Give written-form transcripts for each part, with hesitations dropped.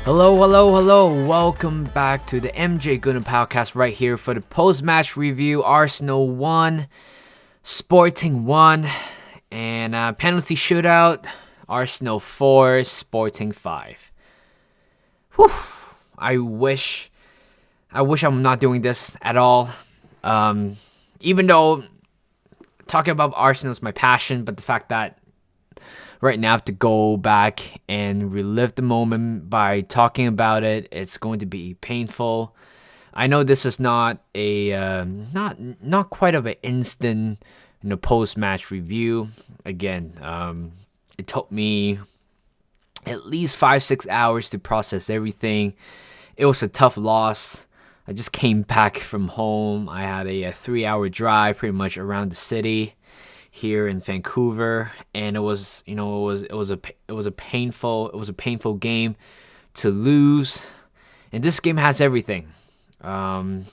Hello. Welcome back to the MJ Gooner podcast right here for the post-match review. Arsenal 1, Sporting 1, and penalty shootout. Arsenal 4, Sporting 5. Whew. I wish I'm not doing this at all. Even though talking about Arsenal is my passion, but the fact that right now I have to go back and relive the moment by talking about it, it's going to be painful. I know this is not a not quite of an instant post-match review. Again, it took me at least 5-6 hours to process everything. It was a tough loss. I just came back from home. I had a 3-hour drive pretty much around the city here in Vancouver, and it was a painful game to lose. And this game has everything. The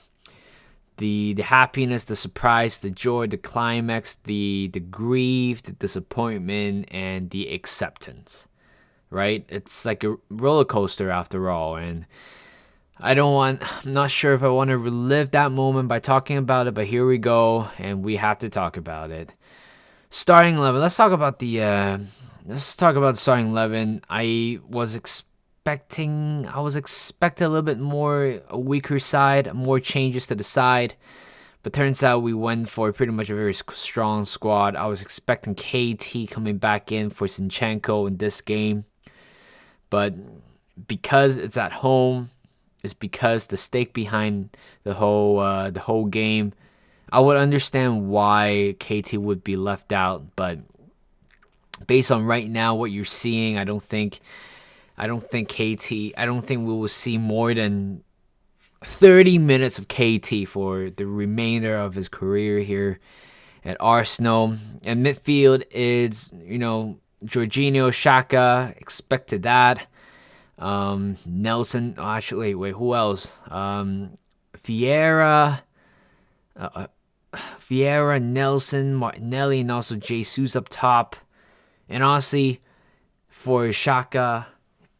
happiness, the surprise, the joy, the climax, the grief, the disappointment, and the acceptance. Right? It's like a roller coaster after all, and I'm not sure if I want to relive that moment by talking about it, but here we go, and we have to talk about it. Starting 11. Let's talk about the starting 11. I was expecting a little bit more a weaker side, more changes to the side, but turns out we went for pretty much a very strong squad. I was expecting KT coming back in for Zinchenko in this game, but because it's at home, it's because the stake behind the whole game. I would understand why KT would be left out, but based on right now what you're seeing, I don't think we will see more than 30 minutes of KT for the remainder of his career here at Arsenal. And midfield is, Jorginho, Xhaka, expected that. Nelson, who else? Vieira, Nelson, Martinelli, and also Jesus up top. And honestly, for Xhaka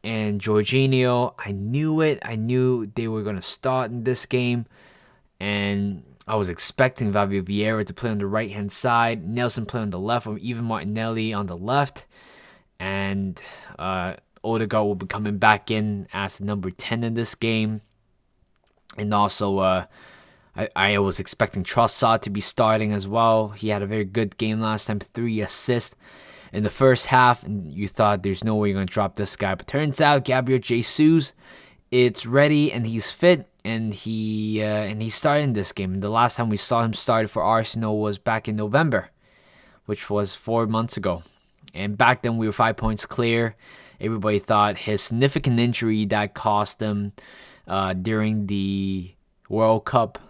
and Jorginho, I knew it. I knew they were going to start in this game. And I was expecting Fabio Vieira to play on the right-hand side, Nelson play on the left, or even Martinelli on the left. And Odegaard will be coming back in as the number 10 in this game. And also, I was expecting Trossard to be starting as well. He had a very good game last time, 3 assists in the first half, and you thought there's no way you're going to drop this guy. But turns out Gabriel Jesus, it's ready and he's fit, and he started in this game. And the last time we saw him start for Arsenal was back in November, which was 4 months ago. And back then we were 5 points clear. Everybody thought his significant injury that cost him during the World Cup.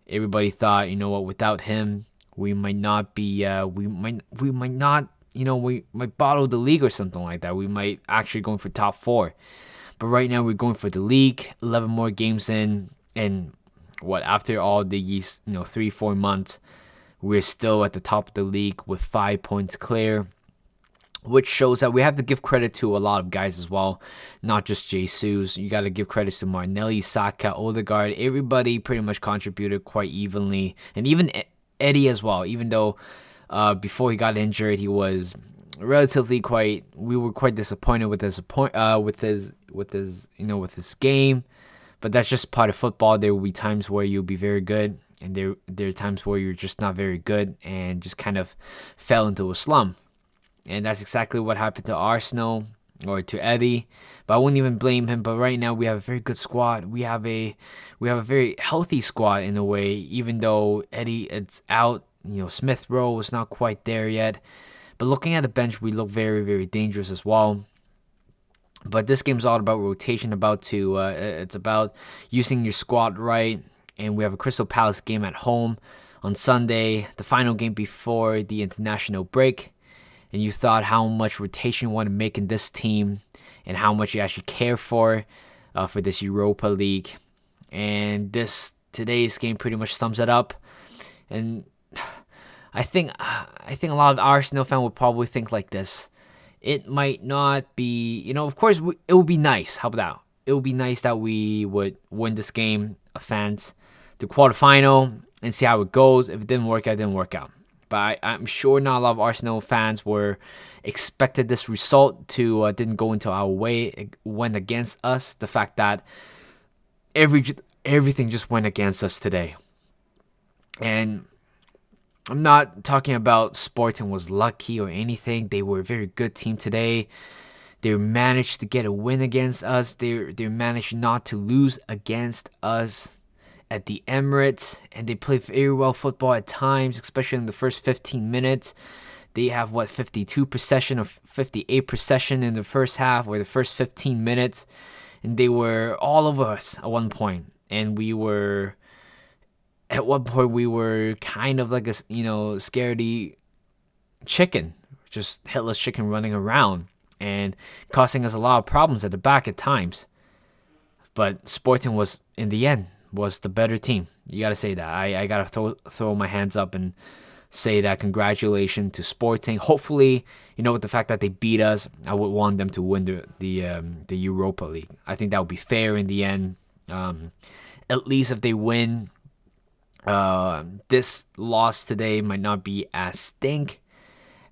Everybody thought, without him, we might not be, we might bottle the league or something like that. We might actually going for top 4. But right now we're going for the league, 11 more games in, and after all these, 3-4 months, we're still at the top of the league with 5 points clear, which shows that we have to give credit to a lot of guys as well, not just Jesus. You got to give credit to Martinelli, Saka, Odegaard. Everybody pretty much contributed quite evenly, and even Eddie as well. Even though before he got injured, he was relatively we were quite disappointed with his game, but that's just part of football. There will be times where you'll be very good, and there are times where you're just not very good and just kind of fell into a slump. And that's exactly what happened to Arsenal, or to Eddie. But I wouldn't even blame him. But right now we have a very good squad. We have a very healthy squad in a way. Even though Eddie is out, Smith Rowe is not quite there yet. But looking at the bench, we look very, very dangerous as well. But this game's all about rotation. It's about using your squad right. And we have a Crystal Palace game at home on Sunday, the final game before the international break. And you thought how much rotation you want to make in this team and how much you actually care for this Europa League. And today's game pretty much sums it up. And I think a lot of Arsenal fans would probably think like this. It might not be, of course, it would be nice. How about that? it would be nice that we would win this game, advance to quarterfinal, and see how it goes. If it didn't work out, it didn't work out. But I'm sure not a lot of Arsenal fans were expected this result to didn't go into our way. It went against us. The fact that everything just went against us today. And I'm not talking about Sporting was lucky or anything. They were a very good team today. They managed to get a win against us. They managed not to lose against us at the Emirates, and they play very well football at times, especially in the first 15 minutes. They have 52 possession or 58 possession in the first half or the first 15 minutes, and they were all over us at one point. And at one point we were kind of like a scaredy chicken, just headless chicken running around and causing us a lot of problems at the back at times. But Sporting was, in the end, was the better team. You got to say that. I got to throw my hands up and say that congratulations to Sporting. Hopefully, with the fact that they beat us, I would want them to win the Europa League. I think that would be fair in the end. At least if they win, this loss today might not be as stink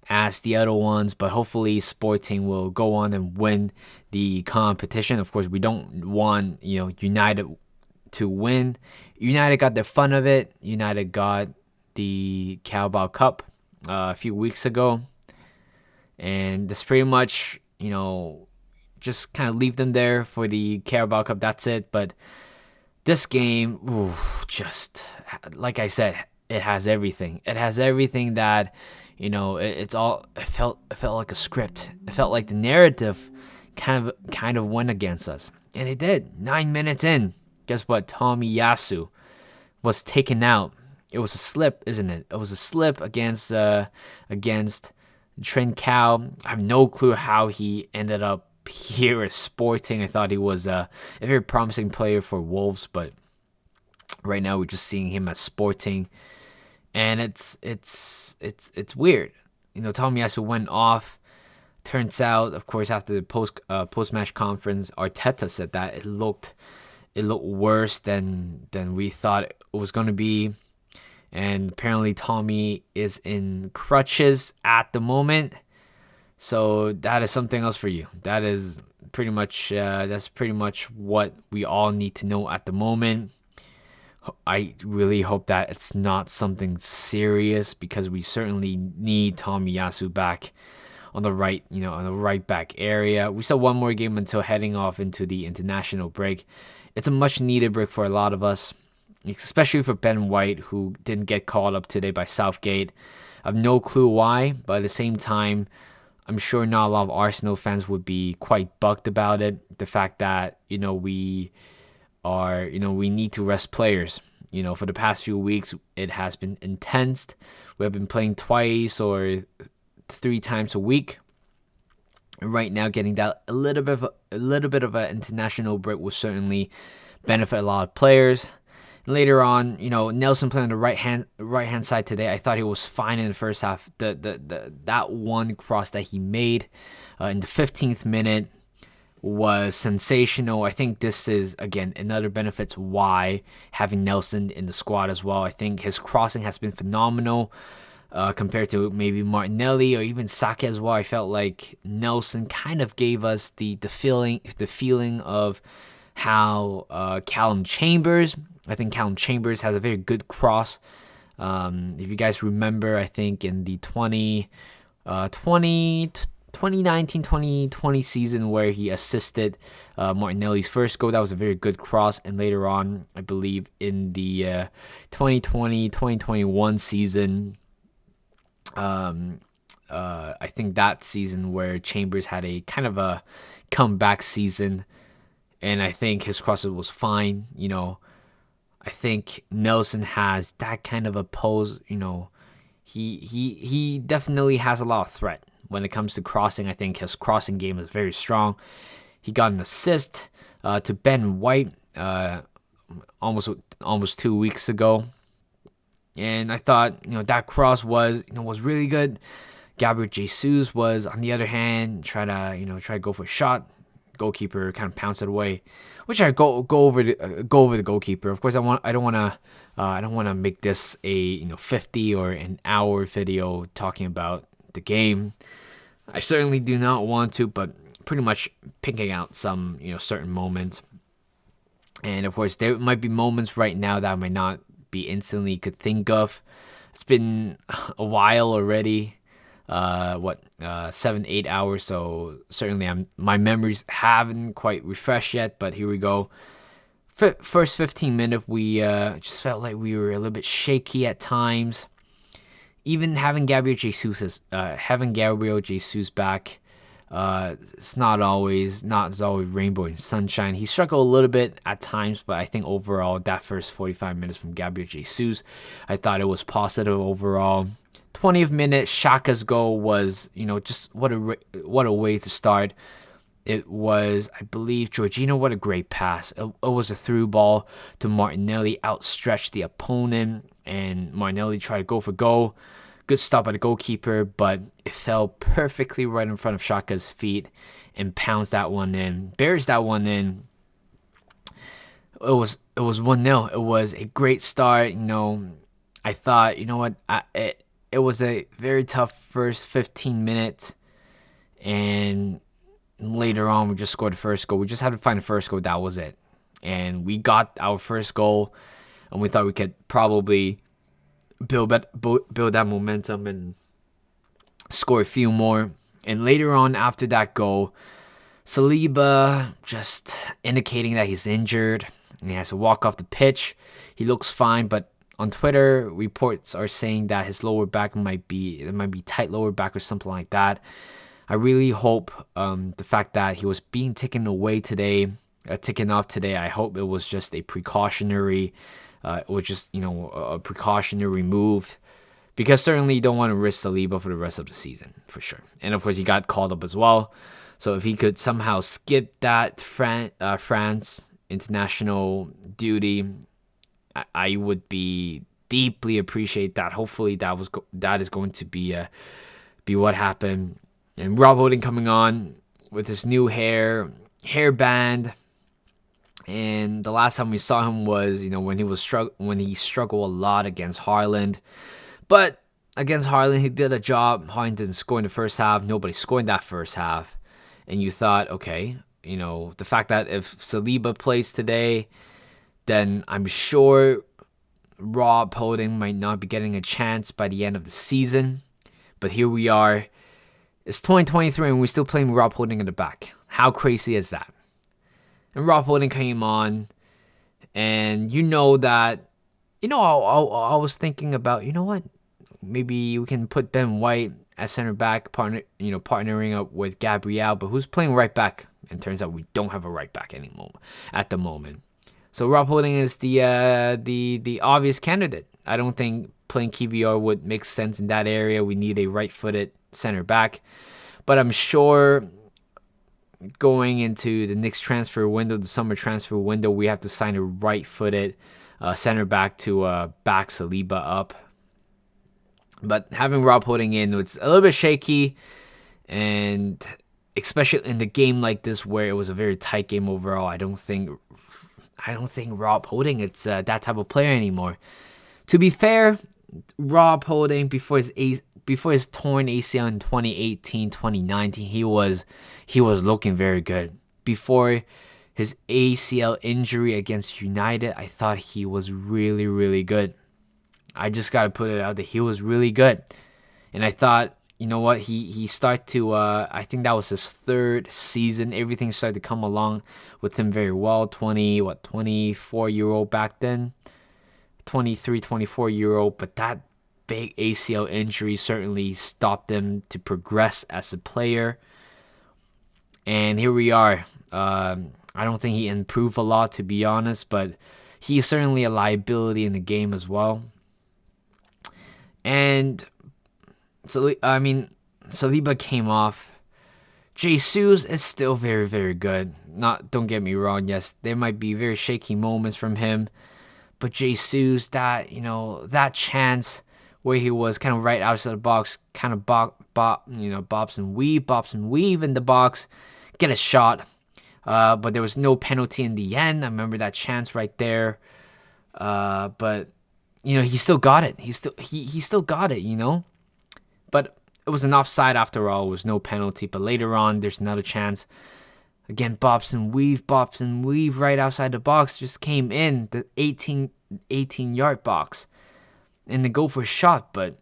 as the other ones, but hopefully Sporting will go on and win the competition. Of course, we don't want United to win. United got their fun of it. United got the Carabao Cup a few weeks ago, and that's pretty much just kind of leave them there for the Carabao Cup. That's it. But this game, just like I said, it has everything. It has everything that it's all. It felt like a script. It felt like the narrative kind of went against us, and it did. 9 minutes in, guess what? Tomiyasu was taken out. It was a slip, isn't it? It was a slip against Trincao. I have no clue how he ended up here at Sporting. I thought he was a very promising player for Wolves, but right now we're just seeing him at Sporting, and it's weird. Tomiyasu went off. Turns out, of course, after the post-match conference, Arteta said that it looked worse than we thought it was going to be. And apparently Tommy is in crutches at the moment. So that is something else for you. That is pretty much what we all need to know at the moment. I really hope that it's not something serious, because we certainly need Tomiyasu back on the right back area. We still have one more game until heading off into the international break. It's a much needed break for a lot of us, especially for Ben White, who didn't get called up today by Southgate. I have no clue why, but at the same time, I'm sure not a lot of Arsenal fans would be quite bugged about it. The fact that we need to rest players. For the past few weeks, it has been intense. We have been playing twice or 3 times a week. And right now, getting that a little bit of an international break will certainly benefit a lot of players. And later on, Nelson playing on the right hand side today. I thought he was fine in the first half. That one cross that he made in the 15th minute was sensational. I think this is, again, another benefit to why having Nelson in the squad as well. I think his crossing has been phenomenal. Compared to maybe Martinelli or even Saka as well. I felt like Nelson kind of gave us the feeling of how Callum Chambers. I think Callum Chambers has a very good cross. If you guys remember, I think in the 2019-2020 season where he assisted Martinelli's first goal, that was a very good cross. And later on, I believe in the 2020-2021 season, I think that season where Chambers had a kind of a comeback season, and I think his crosser was fine. I think Nelson has that kind of a pose. He definitely has a lot of threat when it comes to crossing. I think his crossing game is very strong. He got an assist to Ben White almost 2 weeks ago. And I thought, that cross was really good. Gabriel Jesus was, on the other hand, try to go for a shot. goalkeeper kind of pounced it away, which I go over the goalkeeper. Of course, I don't want to make this a 50 or an hour video talking about the game. I certainly do not want to, but pretty much picking out some certain moments. And of course, there might be moments right now that I might not be instantly could think of. It's been a while already. 7-8 hours, so certainly my memories haven't quite refreshed yet, but here we go. First 15 minutes, we just felt like we were a little bit shaky at times. Even having Gabriel Jesus back, it's not always rainbow and sunshine. He struggled a little bit at times, but I think overall that first 45 minutes from Gabriel Jesus, I thought it was positive overall. 20th minute, Xhaka's goal was, just what a way to start. It was, I believe, Jorginho, what a great pass. It was a through ball to Martinelli, outstretched the opponent, and Martinelli tried to go for goal. Good stop by the goalkeeper, but it fell perfectly right in front of Xhaka's feet and buries that one in. It was 1-0. It was a great start. I thought, it was a very tough first 15 minutes, and later on we just scored the first goal. We just had to find the first goal. That was it, and we got our first goal, and we thought we could probably build that momentum and score a few more. And later on, after that goal, Saliba just indicating that he's injured and he has to walk off the pitch. He looks fine, but on Twitter, reports are saying that his lower back might be tight lower back or something like that. I really hope the fact that he was being taken off today, I hope it was just a precautionary, a precautionary move, because certainly you don't want to risk Saliba for the rest of the season, for sure. And of course, he got called up as well. So if he could somehow skip that France international duty, I would be deeply appreciate that. Hopefully that is going to be what happened. And Rob Holding coming on with his new hairband. And the last time we saw him was, when he struggled a lot against Haaland. But against Haaland, he did a job. Haaland didn't score in the first half. Nobody scored in that first half. And you thought, okay, the fact that if Saliba plays today, then I'm sure Rob Holding might not be getting a chance by the end of the season. But here we are. It's 2023 and we're still playing Rob Holding in the back. How crazy is that? And Rob Holding came on, and that, I was thinking about, what? Maybe we can put Ben White as center back, partnering up with Gabriel, but who's playing right back? And turns out we don't have a right back anymore at the moment. So Rob Holding is the obvious candidate. I don't think playing KVR would make sense in that area. We need a right-footed center back. But I'm sure going into the next transfer window, the summer transfer window, we have to sign a right-footed center back to back Saliba up. But having Rob Holding in, it's a little bit shaky, and especially in the game like this where it was a very tight game overall, I don't think Rob Holding it's that type of player anymore. To be fair, Rob Holding before his torn ACL in 2018, 2019, he was looking very good. Before his ACL injury against United, I thought he was really, really good. I just got to put it out there. He was really good. And I thought, he started to, I think that was his third season. Everything started to come along with him very well. 24-year-old back then. 23, 24-year-old. But that big ACL injury certainly stopped him to progress as a player. And here we are. I don't think he improved a lot, to be honest, but he's certainly a liability in the game as well. And Saliba came off. Jesus is still very, very good. Don't get me wrong. Yes, there might be very shaky moments from him, but Jesus, that chance where he was kind of right outside the box, kind of bops and weave in the box, get a shot. But there was no penalty in the end. I remember that chance right there. But he still got it. He still got it. But it was an offside after all. It was no penalty. But later on, there's another chance. Again, bops and weave right outside the box. Just came in the 18-yard box. And they go for a shot. But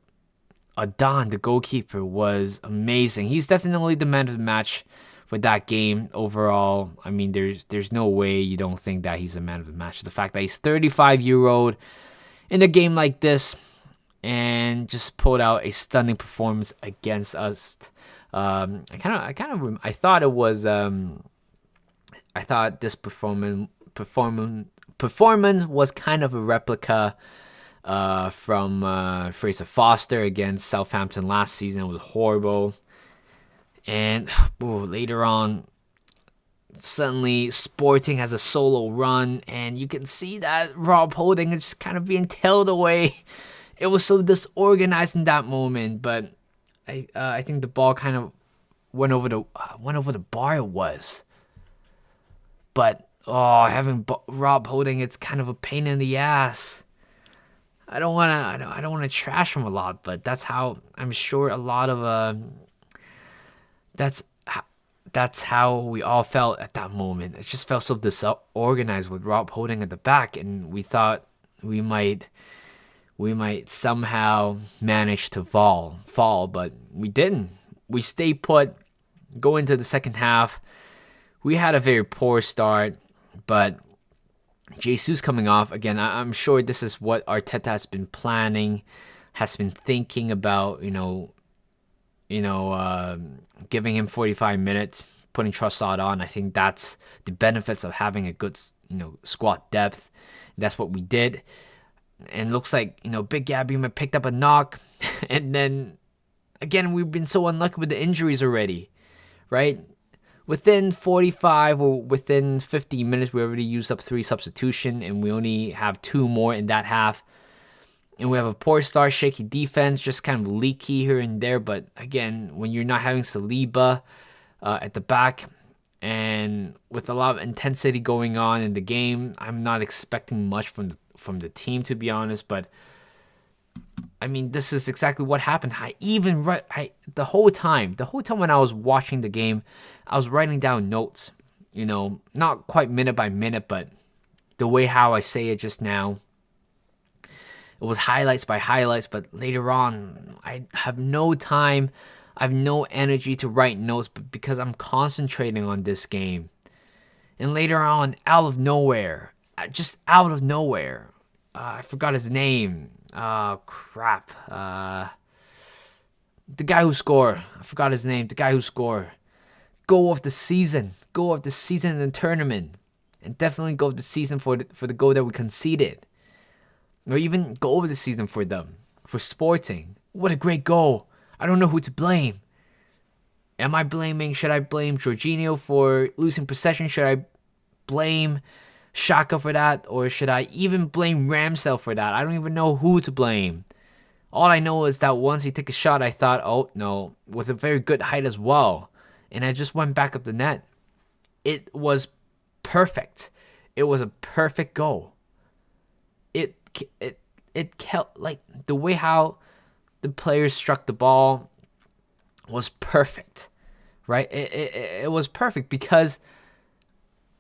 Adon, the goalkeeper, was amazing. He's definitely the man of the match for that game overall. I mean, there's no way you don't think that he's a man of the match. The fact that he's 35-year-old in a game like this and just pulled out a stunning performance against us. I thought it was I thought this performance was kind of a replica from Fraser Foster against Southampton last season. It was horrible. And later on, suddenly Sporting has a solo run, and you can see that Rob Holding is just kind of being tailed away. It was so disorganized in that moment, but I think the ball kind of went over the bar. It was, but having Rob Holding, it's kind of a pain in the ass. I don't want to trash him a lot, but that's how I'm sure a lot of that's how we all felt at that moment. It just felt so disorganized with Rob Holding at the back, and we thought we might somehow manage to fall, but we didn't. We stayed put. Go into the second half. We had a very poor start, but Jesus coming off again. I'm sure this is what Arteta has been planning, has been thinking about. Giving him 45 minutes, putting Trossard on. I think that's the benefits of having a good, squad depth. That's what we did. And it looks like, Big Gabby picked up a knock. And then, again, we've been so unlucky with the injuries already, right? Within 45 or within 50 minutes, we already used up 3 substitution, and we only have 2 more in that half. And we have a poor start, shaky defense, just kind of leaky here and there. But again, when you're not having Saliba at the back and with a lot of intensity going on in the game, I'm not expecting much from the team, to be honest. But I mean, this is exactly what happened. The whole time when I was watching the game, I was writing down notes. Not quite minute by minute, but the way how I say it just now. It was highlights by highlights, but later on, I have no time. I have no energy to write notes because I'm concentrating on this game. And later on, out of nowhere, I forgot his name. Oh, crap. The guy who scored. I forgot his name. The guy who scored. Goal of the season. Goal of the season in the tournament. And definitely goal of the season for the goal that we conceded. Or even goal of the season for them, for Sporting. What a great goal. I don't know who to blame. Should I blame Jorginho for losing possession? Should I blame Xhaka for that? Or should I even blame Ramsdale for that? I don't even know who to blame. All I know is that once he took a shot, I thought, oh no, with a very good height as well. And I just went back up the net. It was perfect. It was a perfect goal. It kept, like, the way how the players struck the ball was perfect, right? It was perfect because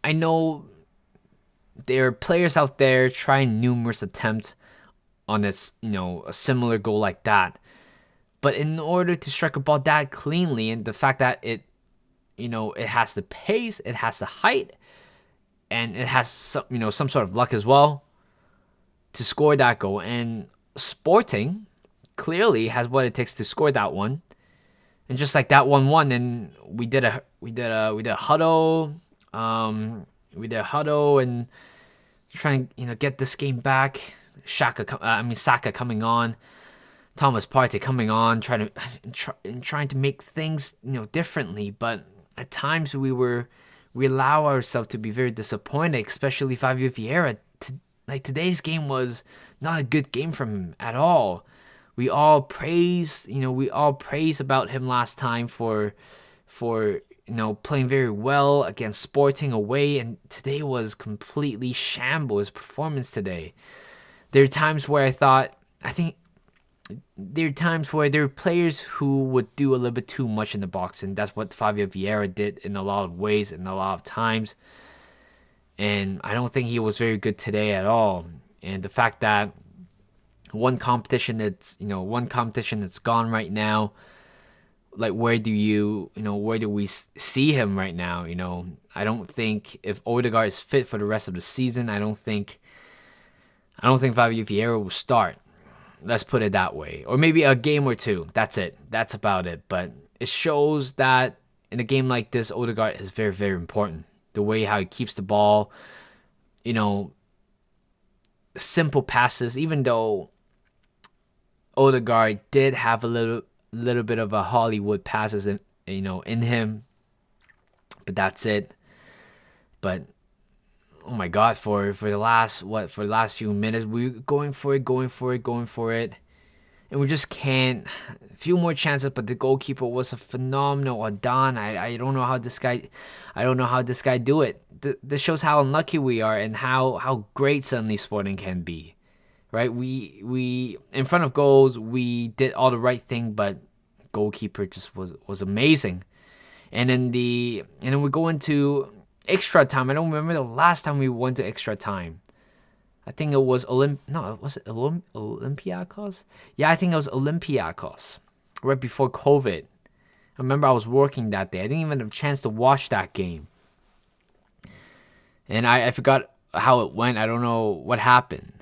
I know there are players out there trying numerous attempts on this, a similar goal like that. But in order to strike a ball that cleanly, and the fact that it has the pace, it has the height, and it has some sort of luck as well to score that goal. And Sporting clearly has what it takes to score that one. And just like that 1-1, and we did a huddle. We did a huddle and trying get this game back. Saka coming on, Thomas Partey coming on, trying to make things differently. But at times we allow ourselves to be very disappointed, especially Fabio Vieira. Today's game was not a good game from him at all. We all praise about him last time for playing very well against Sporting away, and today was completely shambles. His performance today. There are times where I think there are times where there are players who would do a little bit too much in the box, and that's what Fabio Vieira did in a lot of ways and a lot of times. And I don't think he was very good today at all. And the fact that one competition that's gone right now, like where do we see him right now? I don't think if Odegaard is fit for the rest of the season, I don't think Fabio Vieira will start. Let's put it that way. Or maybe a game or two. That's it. That's about it. But it shows that in a game like this, Odegaard is very, very important. The way how he keeps the ball, simple passes, even though Odegaard did have a little bit of a Hollywood passes in him, but that's it. But oh my God, for the last few minutes, we're going for it, and we just can't. A few more chances, but the goalkeeper was a phenomenal Adan. I don't know how this guy do it. This shows how unlucky we are and how great suddenly Sporting can be. Right, we in front of goals, we did all the right thing, but goalkeeper just was amazing. And then we go into extra time. I don't remember the last time we went to extra time. I think it was Olympiacos? Yeah, I think it was Olympiacos, right before COVID. I remember I was working that day. I didn't even have a chance to watch that game. And I forgot how it went. I don't know what happened.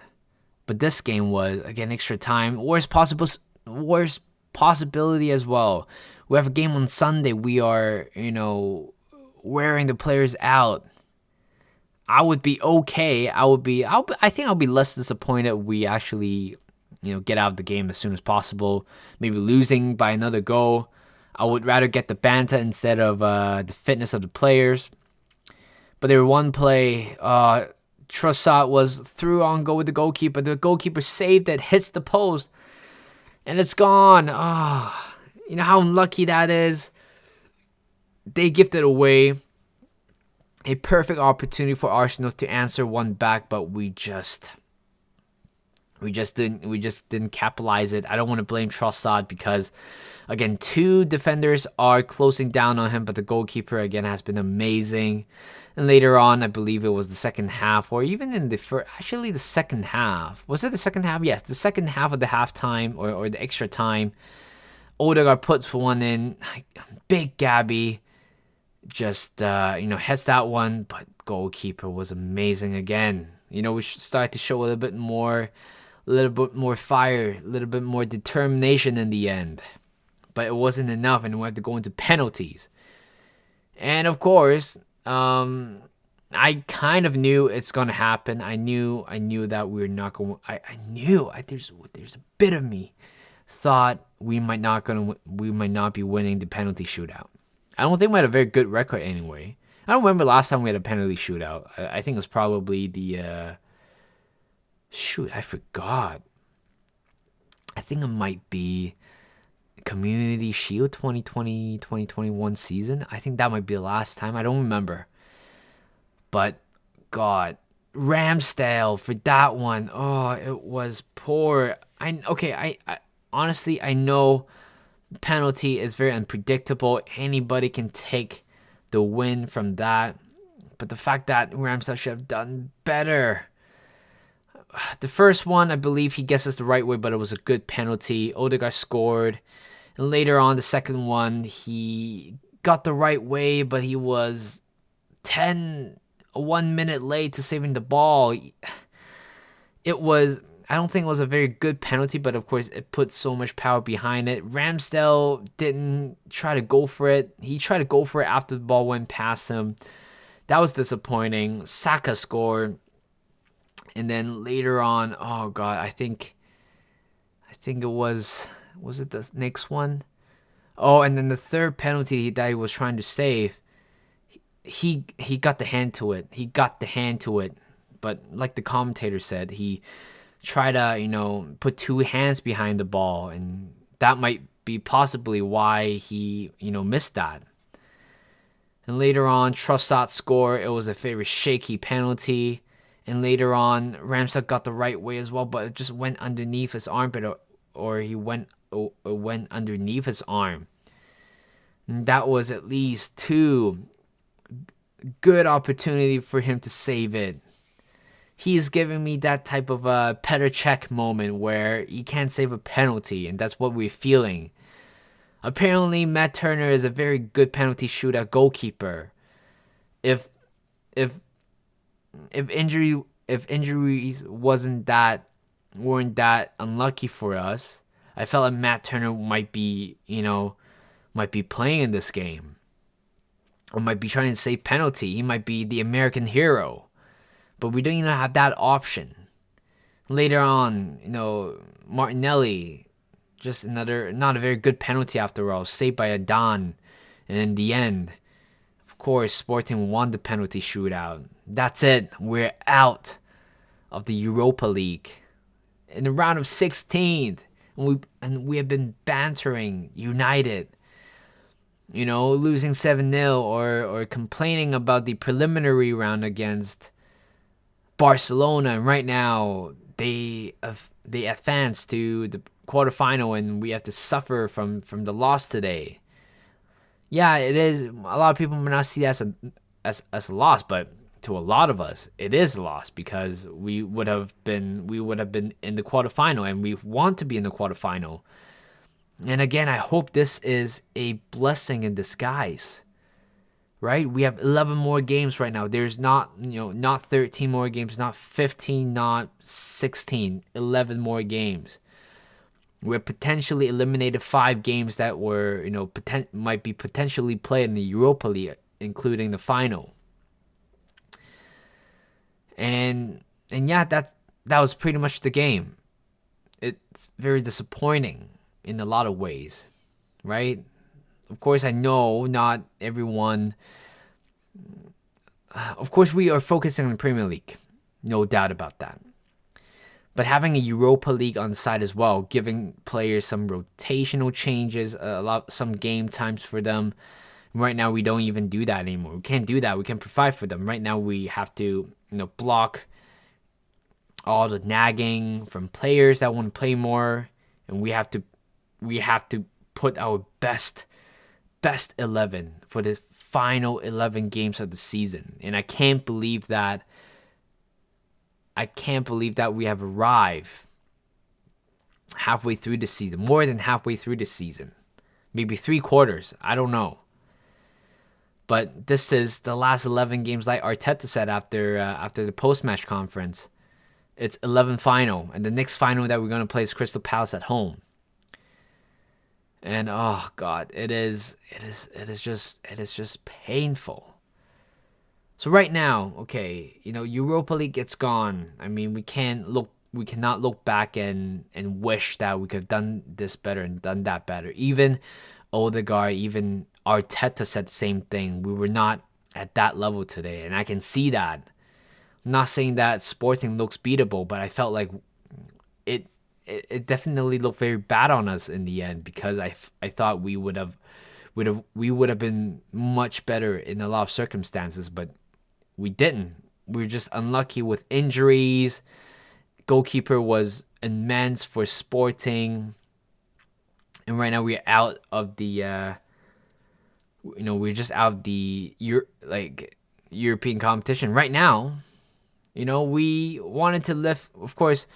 But this game was, again, extra time. Worst possibility as well. We have a game on Sunday. We are, wearing the players out. I would be okay. I think I'll be less disappointed if we actually, get out of the game as soon as possible. Maybe losing by another goal. I would rather get the banter instead of the fitness of the players. But there was one play, Trossard was through on goal with the goalkeeper. The goalkeeper saved it, hits the post, and it's gone. You know how unlucky that is? They gifted away a perfect opportunity for Arsenal to answer one back, but we just didn't capitalize it. I don't want to blame Trossard because, again, two defenders are closing down on him, but the goalkeeper again has been amazing. And later on, I believe it was the second half, or even in the second half. Was it the second half? Yes, the second half of the halftime or the extra time. Odegaard puts one in. Big Gabby just heads that one, but goalkeeper was amazing again. We should start to show a little bit more fire, a little bit more determination in the end. But it wasn't enough, and we have to go into penalties. And of course, I kind of knew it's gonna happen. I knew that we're not going. There's a bit of me thought we might not be winning the penalty shootout. I don't think we had a very good record anyway. I don't remember last time we had a penalty shootout. I think it was probably the I forgot. I think it might be Community Shield 2020-2021 season. I think that might be the last time. I don't remember. But God, Ramsdale for that one. Oh, it was poor. I honestly, I know penalty is very unpredictable. Anybody can take the win from that. But the fact that Ramsdale should have done better. The first one, I believe he guessed us the right way, but it was a good penalty. Odegaard scored. And later on, the second one, he got the right way, but he was 1 minute late to saving the ball. I don't think it was a very good penalty, but of course it put so much power behind it. Ramsdale didn't try to go for it. He tried to go for it after the ball went past him. That was disappointing. Saka scored. And then later on, oh God, I think it was it the next one? Oh, and then the third penalty that he was trying to save, he got the hand to it. But like the commentator said, he tried to, put two hands behind the ball, and that might be possibly why he, missed that. And later on, Trossard scored. It was a very shaky penalty. And later on, Ramsdale got the right way as well, but it just went underneath his armpit, or he went underneath his arm. And that was at least two good opportunity for him to save it. He's giving me that type of a Petr Cech moment where he can't save a penalty, and that's what we're feeling. Apparently, Matt Turner is a very good penalty shootout goalkeeper. If injuries weren't that unlucky for us, I felt like Matt Turner might be playing in this game, or might be trying to save penalty. He might be the American hero, but we don't even have that option. Later on, Martinelli. Just another, not a very good penalty after all, saved by Adan. And in the end, of course, Sporting won the penalty shootout. That's it. We're out of the Europa League in the round of 16. And we have been bantering United, losing 7-0 or complaining about the preliminary round against Barcelona. And right now, they advanced to the quarterfinal, and we have to suffer from the loss today. Yeah, it is. A lot of people may not see that as a loss, but to a lot of us, it is a loss because we would have been in the quarterfinal, and we want to be in the quarterfinal. And again, I hope this is a blessing in disguise. Right? We have 11 more games right now. There's not 13 more games, not 15, not 16, 11 more games. We're potentially eliminated 5 games that were, might be potentially played in the Europa League, including the final. And yeah, that was pretty much the game. It's very disappointing in a lot of ways, right? Of course, I know not everyone. Of course, we are focusing on the Premier League, no doubt about that. But having a Europa League on the side as well, giving players some rotational changes, some game times for them. Right now, we don't even do that anymore. We can't do that. We can provide for them. Right now, we have to, block all the nagging from players that want to play more, and we have to put our best 11 for the final 11 games of the season. And I can't believe that we have arrived halfway through the season, more than halfway through the season, maybe 3/4. I don't know. But this is the last 11 games, like Arteta said after the post-match conference. It's 11 final, and the next final that we're gonna play is Crystal Palace at home. And oh God, it is just painful. So right now, okay, Europa League, it's gone. I mean, we cannot look back and wish that we could have done this better and done that better. Even Odegaard, even Arteta said the same thing. We were not at that level today, and I can see that. I'm not saying that Sporting looks beatable, but I felt like it definitely looked very bad on us in the end, because I thought we would have been much better in a lot of circumstances, but we didn't. We were just unlucky with injuries. Goalkeeper was immense for Sporting, and right now we're out of the we're just out of the European competition right now. We wanted to lift, of course.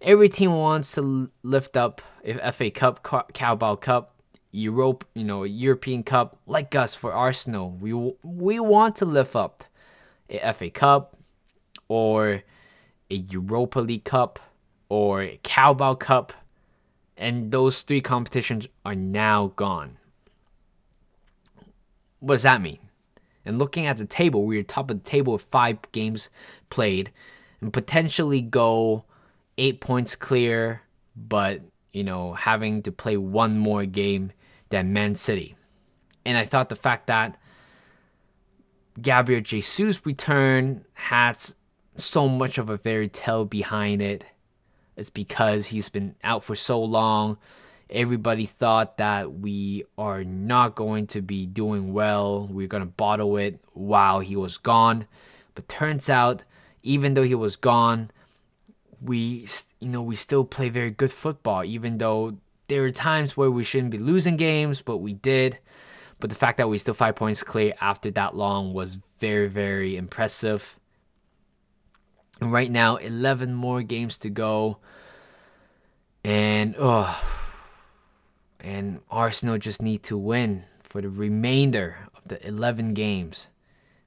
Every team wants to lift up FA Cup, Carabao Cup, European Cup, like us for Arsenal. We want to lift up a FA Cup or a Europa League Cup or a Carabao Cup, and those 3 competitions are now gone. What does that mean? And looking at the table, we're top of the table with 5 games played and potentially go 8 points clear, but, having to play 1 more game than Man City. And I thought the fact that Gabriel Jesus' return had so much of a fairy tale behind it. It's because he's been out for so long. Everybody thought that we are not going to be doing well. We're going to bottle it while he was gone. But turns out, even though he was gone, we still play very good football, even though there were times where we shouldn't be losing games, but we did. But the fact that we still 5 points clear after that long was very, very impressive. And right now, 11 more games to go. And Arsenal just need to win for the remainder of the 11 games.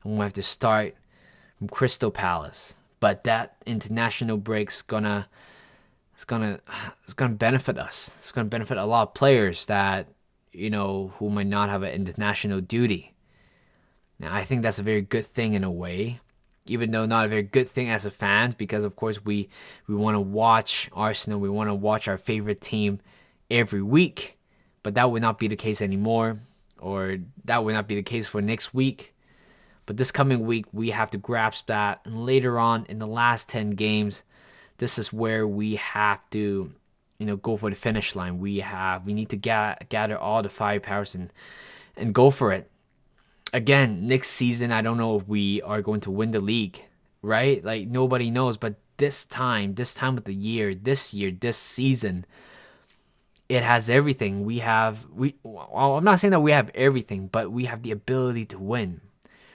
And we'll have to start from Crystal Palace. But that international break's gonna benefit us. It's gonna benefit a lot of players that, who might not have an international duty. Now, I think that's a very good thing in a way, even though not a very good thing as a fan, because of course we want to watch Arsenal, we want to watch our favorite team every week, but that would not be the case anymore, or that would not be the case for next week. But this coming week, we have to grasp that, and later on in the last 10 games, this is where we have to go for the finish line. We need to gather all the firepowers and go for it. Again, next season, I don't know if we are going to win the league, right? Like, nobody knows. But this time of the year, this season, it has everything. Well, I'm not saying that we have everything, but we have the ability to win.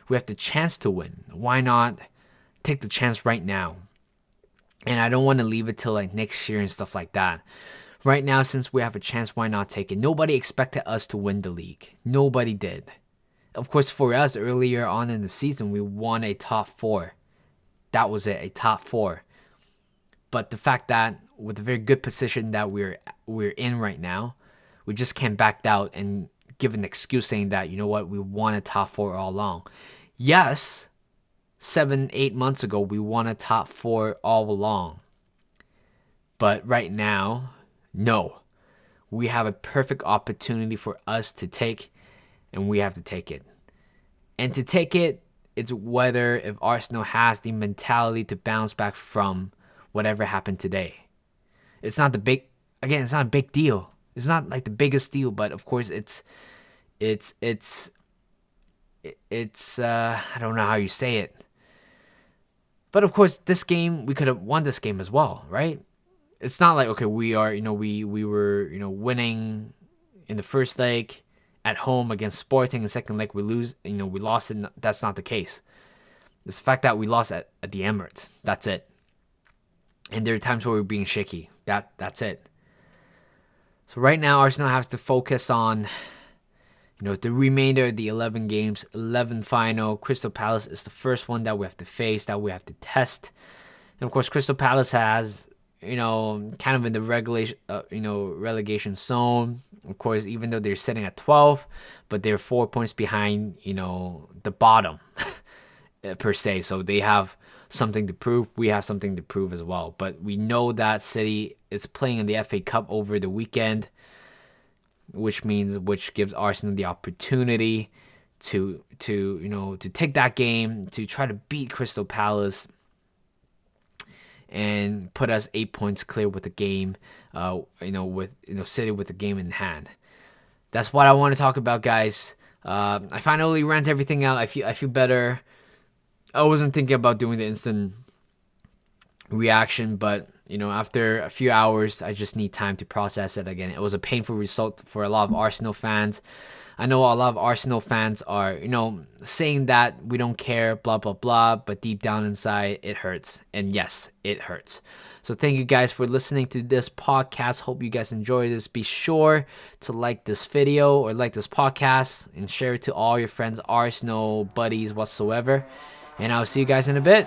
We have the chance to win. Why not take the chance right now? And I don't want to leave it till like next year and stuff like that. Right now, since we have a chance, why not take it? Nobody expected us to win the league. Nobody did. Of course, for us, earlier on in the season, we won a top 4. That was it, a top 4. But the fact that with the very good position that we're in right now, we just can't back out and give an excuse saying that, we won a top 4 all along. Yes, 7-8 months ago, we won a top 4 all along. But right now, no. We have a perfect opportunity for us to take, and we have to take it. And to take it, it's whether if Arsenal has the mentality to bounce back from whatever happened today. It's not a big deal. It's not like the biggest deal, but of course it's I don't know how you say it. But of course, this game, we could have won this game as well, right? It's not like, okay, we were winning in the first leg at home against Sporting, and second leg we lost it. That's not the case. It's the fact that we lost at the Emirates. That's it. And there are times where we're being shaky. That's it. So right now, Arsenal has to focus on the remainder of the 11 games, 11 final. Crystal Palace is the first one that we have to face, that we have to test. And of course, Crystal Palace has, kind of in the relegation zone. Of course, even though they're sitting at 12, but they're 4 points behind, the bottom per se. So they have something to prove. We have something to prove as well. But we know that City is playing in the FA Cup over the weekend, which gives Arsenal the opportunity to take that game, to try to beat Crystal Palace and put us 8 points clear with the game, with City with the game in hand. That's what I want to talk about, guys. I finally ran everything out. I feel better. I wasn't thinking about doing the instant reaction, but after a few hours, I just need time to process it again. It was a painful result for a lot of Arsenal fans. I know a lot of Arsenal fans are, saying that we don't care, blah, blah, blah, but deep down inside, it hurts. And yes, it hurts. So thank you guys for listening to this podcast. Hope you guys enjoy this. Be sure to like this video or like this podcast and share it to all your friends, Arsenal buddies, whatsoever. And I'll see you guys in a bit.